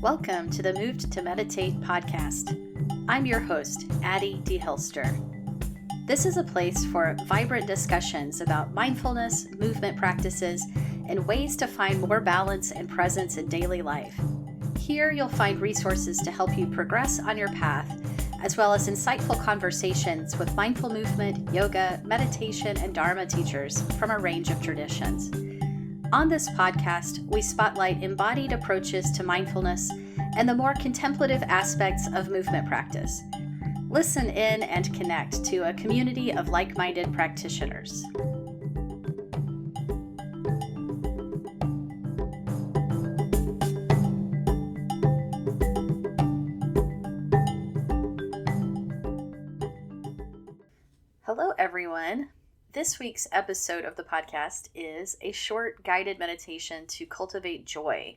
Welcome to the Moved to Meditate podcast. I'm your host, Addie D. Hilster. This is a place for vibrant discussions about mindfulness, movement practices, and ways to find more balance and presence in daily life. Here you'll find resources to help you progress on your path, as well as insightful conversations with mindful movement, yoga, meditation, and Dharma teachers from a range of traditions. On this podcast, we spotlight embodied approaches to mindfulness and the more contemplative aspects of movement practice. Listen in and connect to a community of like-minded practitioners. Hello, everyone. This week's episode of the podcast is a short guided meditation to cultivate joy.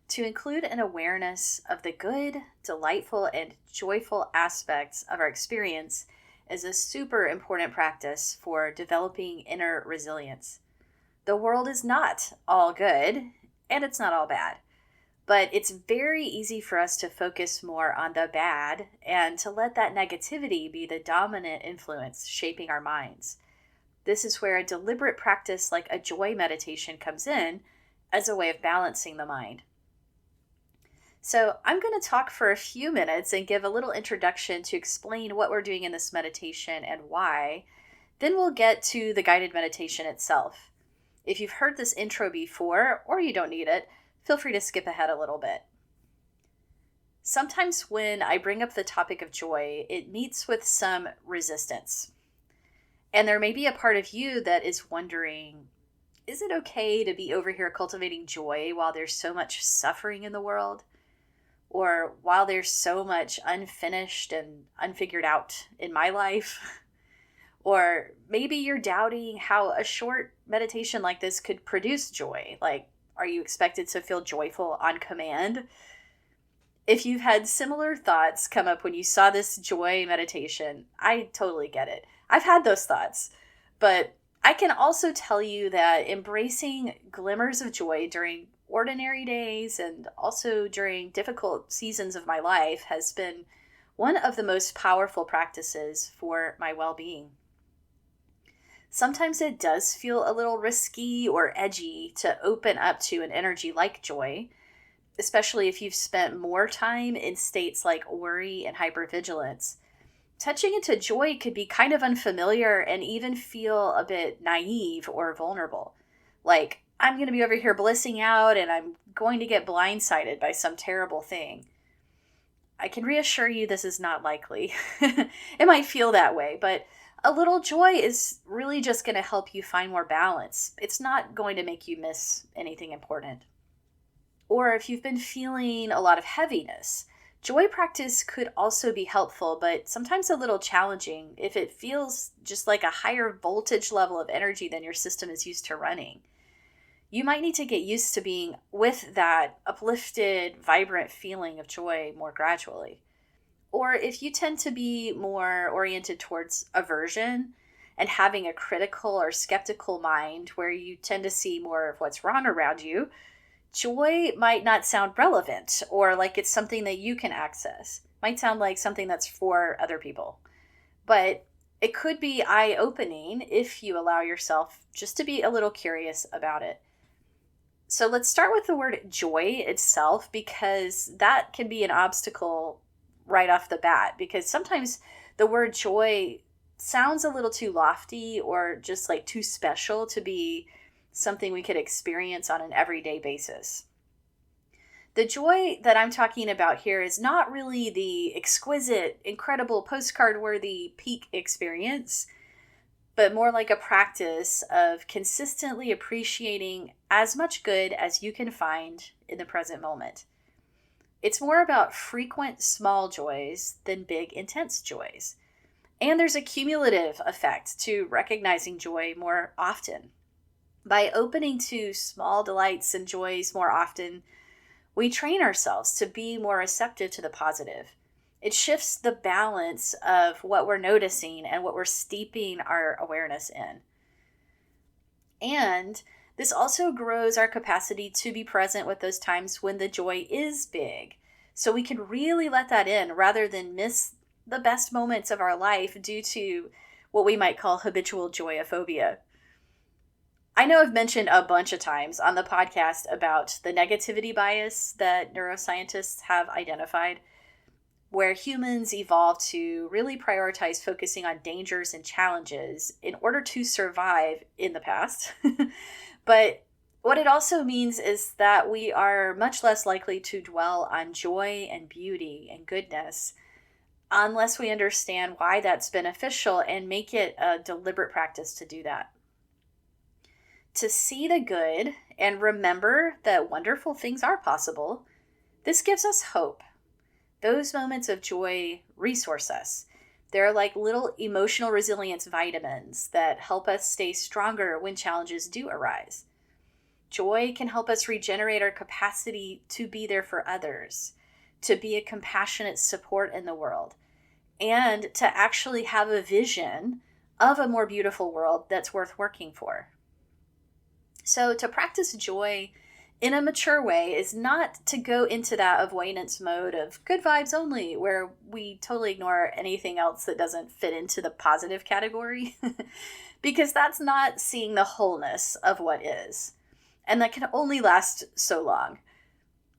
To include an awareness of the good, delightful, and joyful aspects of our experience is a super important practice for developing inner resilience. The world is not all good, and it's not all bad, but it's very easy for us to focus more on the bad and to let that negativity be the dominant influence shaping our minds. This is where a deliberate practice like a joy meditation comes in as a way of balancing the mind. So I'm going to talk for a few minutes and give a little introduction to explain what we're doing in this meditation and why. Then we'll get to the guided meditation itself. If you've heard this intro before or you don't need it, feel free to skip ahead a little bit. Sometimes when I bring up the topic of joy, it meets with some resistance. And there may be a part of you that is wondering, is it okay to be over here cultivating joy while there's so much suffering in the world? Or while there's so much unfinished and unfigured out in my life? Or maybe you're doubting how a short meditation like this could produce joy. Like, are you expected to feel joyful on command? If you've had similar thoughts come up when you saw this joy meditation, I totally get it. I've had those thoughts, but I can also tell you that embracing glimmers of joy during ordinary days and also during difficult seasons of my life has been one of the most powerful practices for my well-being. Sometimes it does feel a little risky or edgy to open up to an energy like joy, especially if you've spent more time in states like worry and hypervigilance. Touching into joy could be kind of unfamiliar and even feel a bit naive or vulnerable. Like, I'm going to be over here blissing out and I'm going to get blindsided by some terrible thing. I can reassure you this is not likely. It might feel that way, but a little joy is really just going to help you find more balance. It's not going to make you miss anything important. Or if you've been feeling a lot of heaviness, joy practice could also be helpful, but sometimes a little challenging if it feels just like a higher voltage level of energy than your system is used to running. You might need to get used to being with that uplifted, vibrant feeling of joy more gradually. Or if you tend to be more oriented towards aversion and having a critical or skeptical mind where you tend to see more of what's wrong around you, joy might not sound relevant or like it's something that you can access. Might sound like something that's for other people. But it could be eye-opening if you allow yourself just to be a little curious about it. So let's start with the word joy itself, because that can be an obstacle right off the bat, because sometimes the word joy sounds a little too lofty or just like too special to be something we could experience on an everyday basis. The joy that I'm talking about here is not really the exquisite, incredible, postcard-worthy peak experience, but more like a practice of consistently appreciating as much good as you can find in the present moment. It's more about frequent small joys than big intense joys. And there's a cumulative effect to recognizing joy more often. By opening to small delights and joys more often, we train ourselves to be more receptive to the positive. It shifts the balance of what we're noticing and what we're steeping our awareness in. And This also grows our capacity to be present with those times when the joy is big. So we can really let that in rather than miss the best moments of our life due to what we might call habitual joyophobia. I know I've mentioned a bunch of times on the podcast about the negativity bias that neuroscientists have identified, where humans evolved to really prioritize focusing on dangers and challenges in order to survive in the past. But what it also means is that we are much less likely to dwell on joy and beauty and goodness unless we understand why that's beneficial and make it a deliberate practice to do that. To see the good and remember that wonderful things are possible, this gives us hope. Those moments of joy resource us. They're like little emotional resilience vitamins that help us stay stronger when challenges do arise. Joy can help us regenerate our capacity to be there for others, to be a compassionate support in the world, and to actually have a vision of a more beautiful world that's worth working for. So to practice joy in a mature way is not to go into that avoidance mode of good vibes only, where we totally ignore anything else that doesn't fit into the positive category, because that's not seeing the wholeness of what is. And that can only last so long.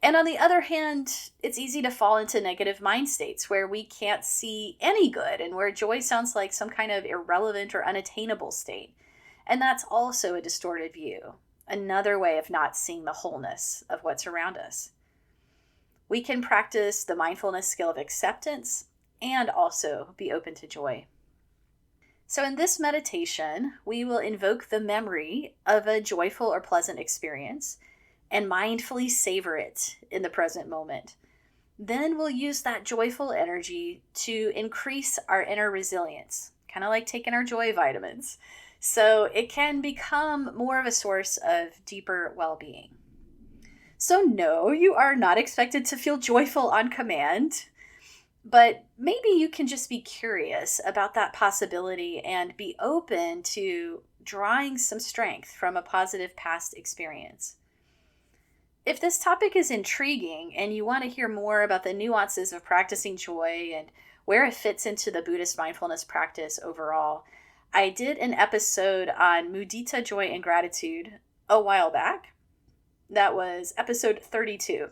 And on the other hand, it's easy to fall into negative mind states where we can't see any good and where joy sounds like some kind of irrelevant or unattainable state. And that's also a distorted view, another way of not seeing the wholeness of what's around us. We can practice the mindfulness skill of acceptance and also be open to joy. So in this meditation, we will invoke the memory of a joyful or pleasant experience and mindfully savor it in the present moment. Then we'll use that joyful energy to increase our inner resilience, kind of like taking our joy vitamins, so it can become more of a source of deeper well-being. So no, you are not expected to feel joyful on command, but maybe you can just be curious about that possibility and be open to drawing some strength from a positive past experience. If this topic is intriguing and you want to hear more about the nuances of practicing joy and where it fits into the Buddhist mindfulness practice overall, I did an episode on mudita, joy, and gratitude a while back. That was episode 32.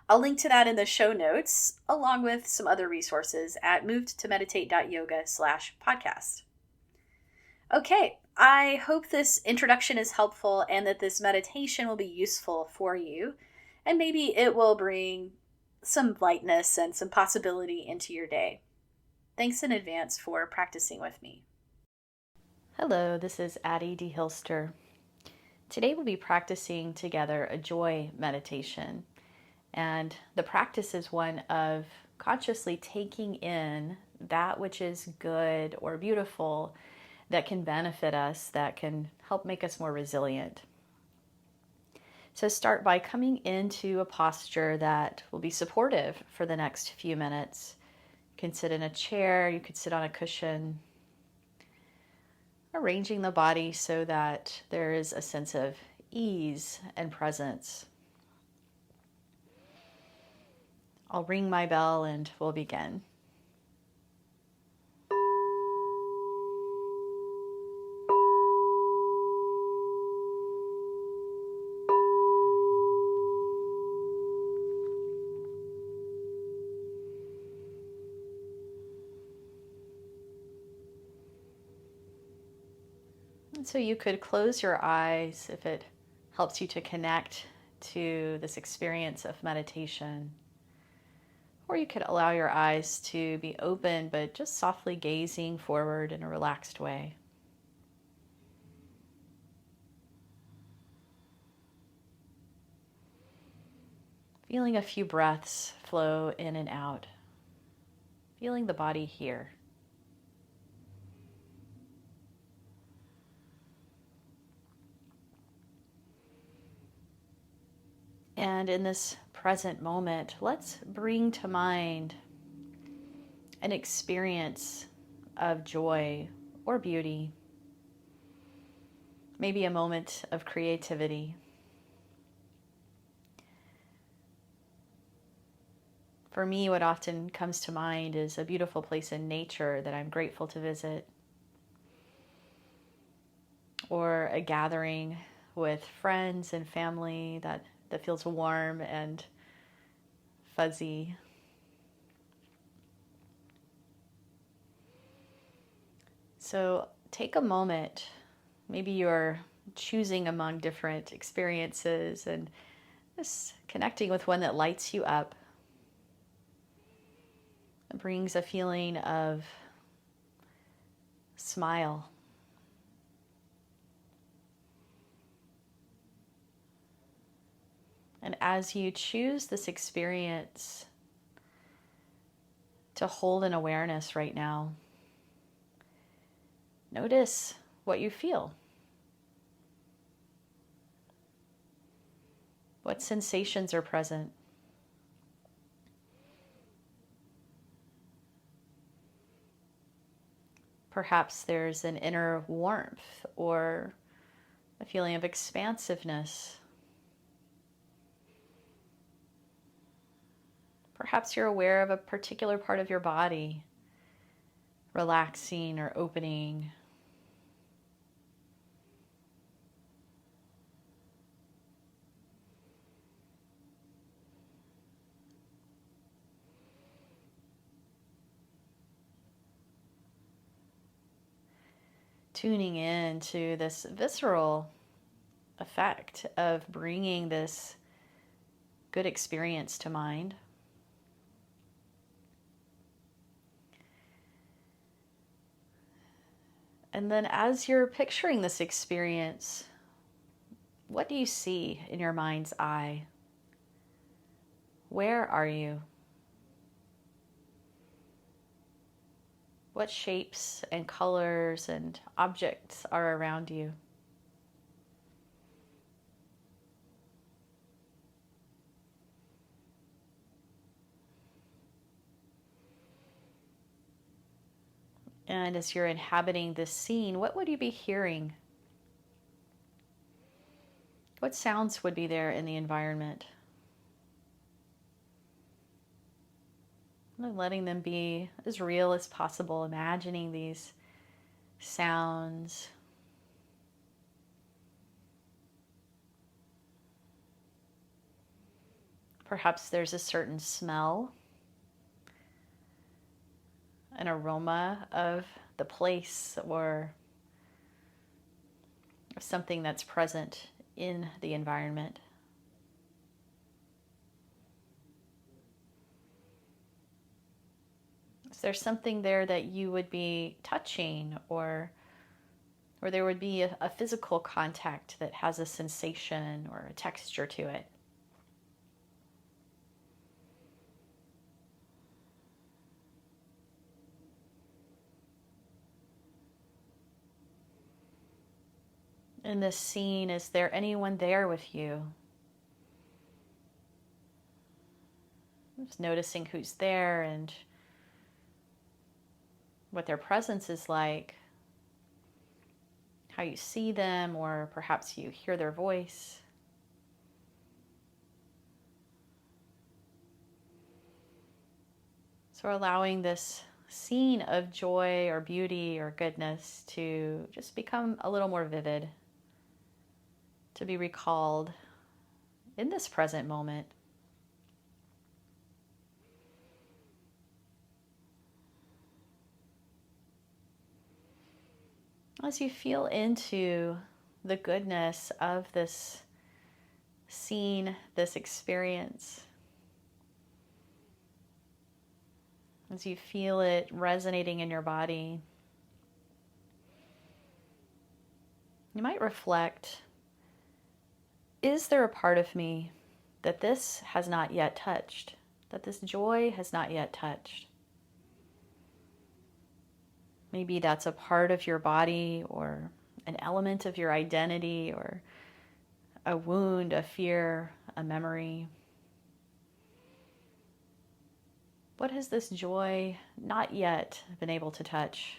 I'll link to that in the show notes, along with some other resources at movedtomeditate.yoga/podcast. Okay, I hope this introduction is helpful and that this meditation will be useful for you, and maybe it will bring some lightness and some possibility into your day. Thanks in advance for practicing with me. Hello, this is Addie D. Hilster. Today we'll be practicing together a joy meditation. And the practice is one of consciously taking in that which is good or beautiful that can benefit us, that can help make us more resilient. So start by coming into a posture that will be supportive for the next few minutes. You can sit in a chair, you could sit on a cushion, arranging the body so that there is a sense of ease and presence. I'll ring my bell and we'll begin. So you could close your eyes if it helps you to connect to this experience of meditation. Or you could allow your eyes to be open, but just softly gazing forward in a relaxed way. Feeling a few breaths flow in and out. Feeling the body here. And in this present moment, let's bring to mind an experience of joy or beauty. maybe a moment of creativity. For me, what often comes to mind is a beautiful place in nature that I'm grateful to visit, or a gathering with friends and family that feels warm and fuzzy. So take a moment. Maybe you're choosing among different experiences and just connecting with one that lights you up. It brings a feeling of smile. And as you choose this experience to hold an awareness right now, notice what you feel. What sensations are present? Perhaps there's an inner warmth or a feeling of expansiveness. Perhaps you're aware of a particular part of your body relaxing or opening. Tuning in to this visceral effect of bringing this good experience to mind. And then as you're picturing this experience, what do you see in your mind's eye? Where are you? What shapes and colors and objects are around you? And as you're inhabiting this scene, what would you be hearing? What sounds would be there in the environment? And letting them be as real as possible, imagining these sounds. Perhaps there's a certain smell, an aroma of the place or something that's present in the environment. Is there something there that you would be touching, or there would be a physical contact that has a sensation or a texture to it? In this scene, is there anyone there with you? Just noticing who's there and what their presence is like, how you see them, or perhaps you hear their voice. So allowing this scene of joy or beauty or goodness to just become a little more vivid, to be recalled in this present moment. As you feel into the goodness of this scene, this experience, as you feel it resonating in your body, you might reflect, is there a part of me that this has not yet touched, that this joy has not yet touched? Maybe that's a part of your body or an element of your identity or a wound, a fear, a memory. What has this joy not yet been able to touch?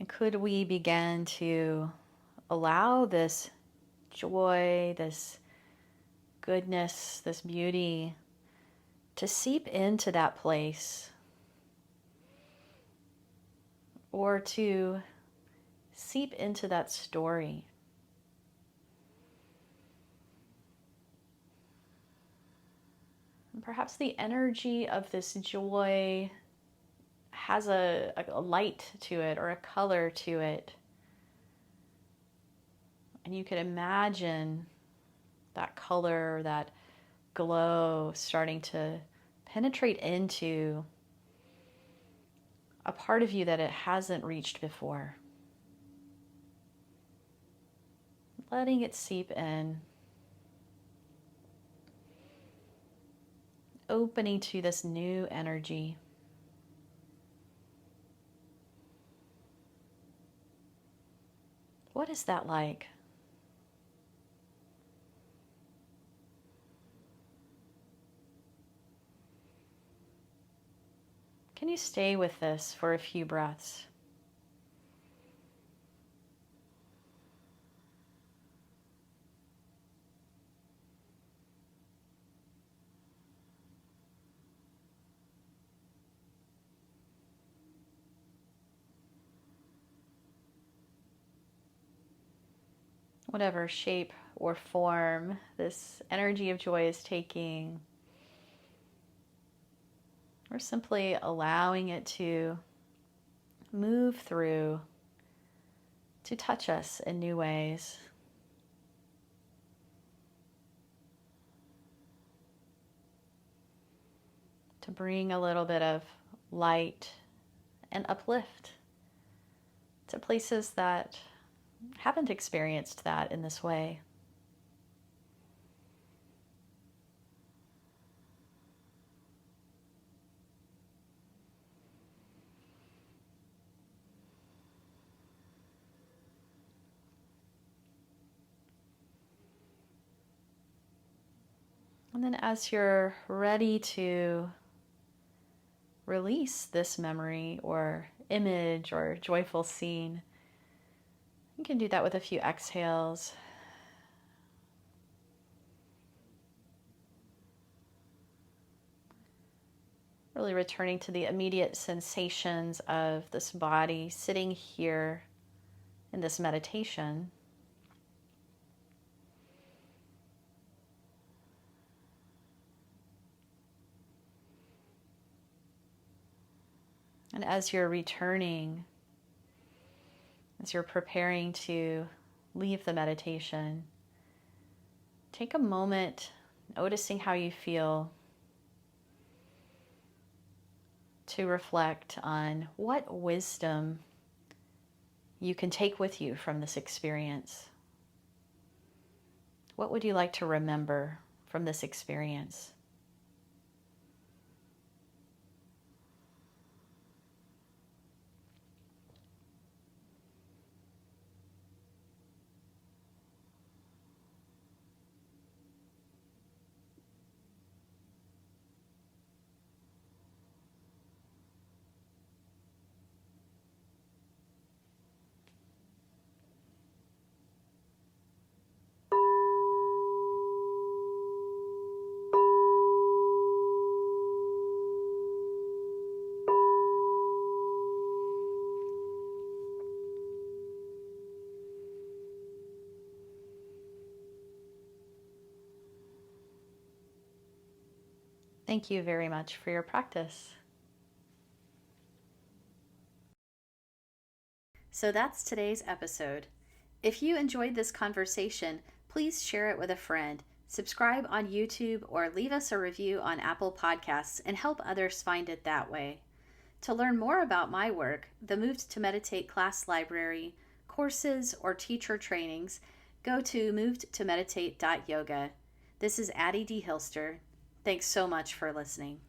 And could we begin to allow this joy, this goodness, this beauty to seep into that place, or to seep into that story? And perhaps the energy of this joy has a light to it or a color to it. And you can imagine that color, that glow starting to penetrate into a part of you that it hasn't reached before. Letting it seep in, opening to this new energy. What is that like? Can you stay with this for a few breaths? Whatever shape or form this energy of joy is taking, we're simply allowing it to move through, to touch us in new ways. To bring a little bit of light and uplift to places that haven't experienced that in this way. And then as you're ready to release this memory or image or joyful scene, you can do that with a few exhales. Really returning to the immediate sensations of this body sitting here in this meditation. And as you're returning, as you're preparing to leave the meditation, take a moment noticing how you feel, to reflect on what wisdom you can take with you from this experience. What would you like to remember from this experience? Thank you very much for your practice. So that's today's episode. If you enjoyed this conversation, please share it with a friend, subscribe on YouTube, or leave us a review on Apple Podcasts and help others find it that way. To learn more about my work, the Moved to Meditate class library, courses, or teacher trainings, go to movedtomeditate.yoga. This is Addie D. Hilster. Thanks so much for listening.